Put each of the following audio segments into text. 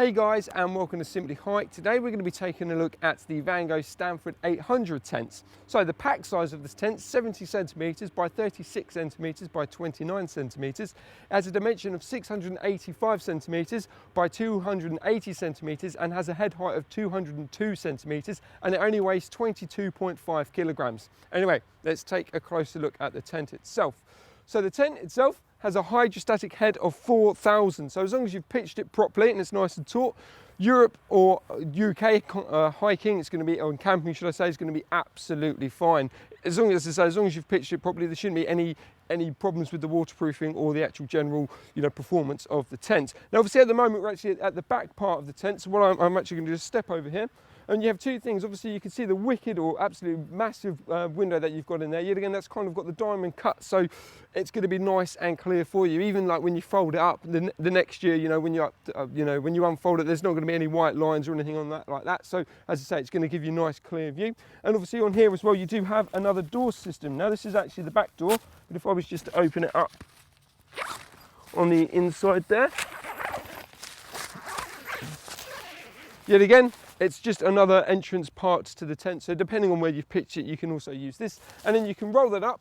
Hey guys, and welcome to Simply Hike. Today we're going to be taking a look at the Vango Stanford 800 tents. So the pack size of this tent, 70 centimeters by 36 centimeters by 29 centimeters, has a dimension of 685 centimeters by 280 centimeters and has a head height of 202 centimeters, and it only weighs 22.5 kilograms. Anyway, let's take a closer look at the tent itself. So the tent itself has a hydrostatic head of 4,000. So as long as you've pitched it properly and it's nice and taut, Europe or UK hiking, it's going to be, or camping should I say, is going to be absolutely fine. As long as you've pitched it properly, there shouldn't be any problems with the waterproofing or the actual general, performance of the tent. Now obviously at the moment we're actually at the back part of the tent, so what I'm actually going to do is step over here. And you have two things. Obviously you can see the wicked or absolutely massive window that you've got in there. Yet again, that's kind of got the diamond cut, so it's going to be nice and clear for you. Even like when you fold it up the next year, when you unfold it, there's not going to be any white lines or anything on that like that. So as I say, it's going to give you a nice clear view. And obviously on here as well, you do have another door system. Now this is actually the back door, but if I was just to open it up on the inside there, yet again, it's just another entrance part to the tent. So depending on where you've pitched it, you can also use this. And then you can roll that up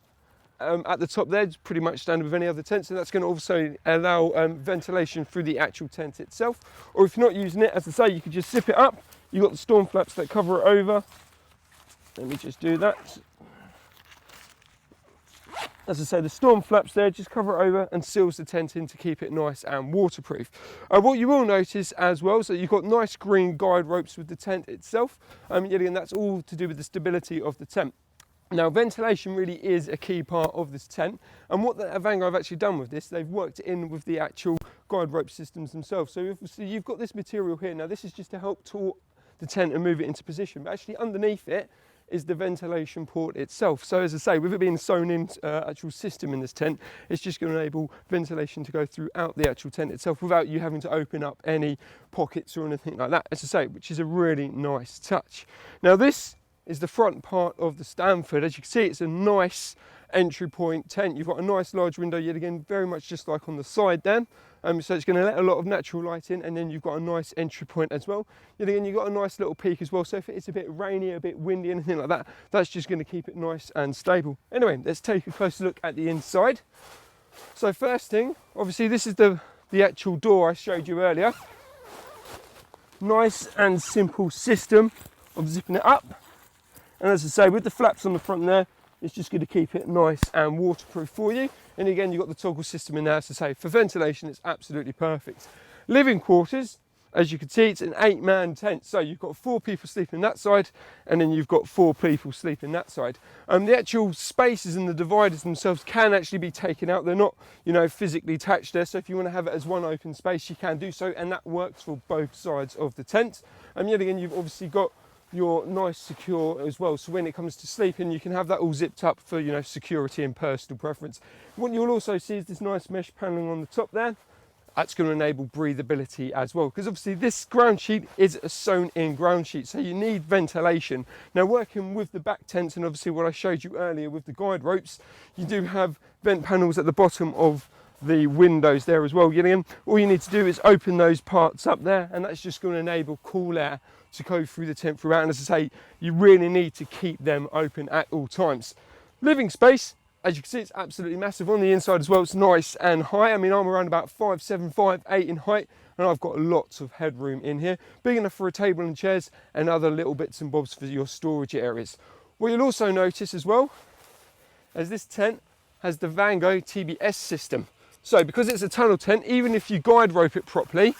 at the top there. It's pretty much standard with any other tents. And that's going to also allow ventilation through the actual tent itself. Or if you're not using it, as I say, you could just zip it up. You've got the storm flaps that cover it over. Let me just do that. As I say, the storm flaps there just cover it over and seals the tent in to keep it nice and waterproof. What you will notice as well, so you've got nice green guide ropes with the tent itself. Yet again, that's all to do with the stability of the tent. Now, ventilation really is a key part of this tent, and what Vango have actually done with this, they've worked it in with the actual guide rope systems themselves. So you've got this material here. Now, this is just to help taut the tent and move it into position, but actually underneath it is the ventilation port itself. So as I say, with it being sewn in actual system in this tent, it's just going to enable ventilation to go throughout the actual tent itself without you having to open up any pockets or anything like that, as I say, which is a really nice touch. Now this is the front part of the Stanford. As you can see, it's a nice entry point tent. You've got a nice large window, yet again, very much just like on the side there. So it's going to let a lot of natural light in, and then you've got a nice entry point as well. Yet again, you've got a nice little peak as well. So if it's a bit rainy, a bit windy, anything like that, that's just going to keep it nice and stable. Anyway, let's take a closer look at the inside. So first thing, obviously this is the actual door I showed you earlier. Nice and simple system of zipping it up. And as I say, with the flaps on the front there, it's just going to keep it nice and waterproof for you. And again, you've got the toggle system in there, as I say, for ventilation, it's absolutely perfect. Living quarters, as you can see, it's an 8-man tent. So you've got 4 people sleeping that side, and then you've got 4 people sleeping that side. The actual spaces and the dividers themselves can actually be taken out. They're not, physically attached there. So if you want to have it as one open space, you can do so, and that works for both sides of the tent. Yet again, you've obviously got your nice secure as well, so when it comes to sleeping you can have that all zipped up for security and personal preference. What you'll also see is this nice mesh paneling on the top there. That's going to enable breathability as well, because obviously this ground sheet is a sewn in ground sheet, so you need ventilation. Now working with the back tents and obviously what I showed you earlier with the guide ropes, you do have vent panels at the bottom of the windows there as well. All you need to do is open those parts up there, and that's just going to enable cool air to go through the tent throughout. And as I say, you really need to keep them open at all times. Living space, as you can see, it's absolutely massive on the inside as well. It's nice and high. I'm around about 5'7", 5'8" in height, and I've got lots of headroom in here, big enough for a table and chairs and other little bits and bobs for your storage areas. What you'll also notice as well, as this tent has the Vango TBS system. So because it's a tunnel tent, even if you guide rope it properly,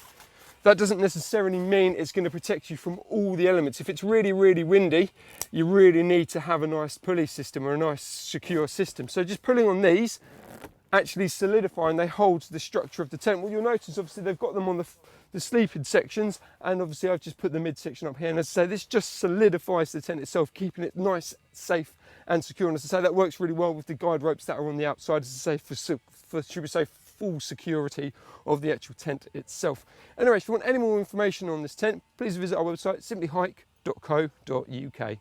that doesn't necessarily mean it's going to protect you from all the elements. If it's really, really windy, you really need to have a nice pulley system or a nice secure system. So just pulling on these actually solidify, and they hold the structure of the tent. What you'll notice, obviously, they've got them on the sleeping sections, and obviously I've just put the midsection up here. And as I say, this just solidifies the tent itself, keeping it nice, safe and secure. And as I say, that works really well with the guide ropes that are on the outside, as I say, for should we say, full security of the actual tent itself. Anyway, if you want any more information on this tent, please visit our website, simplyhike.co.uk.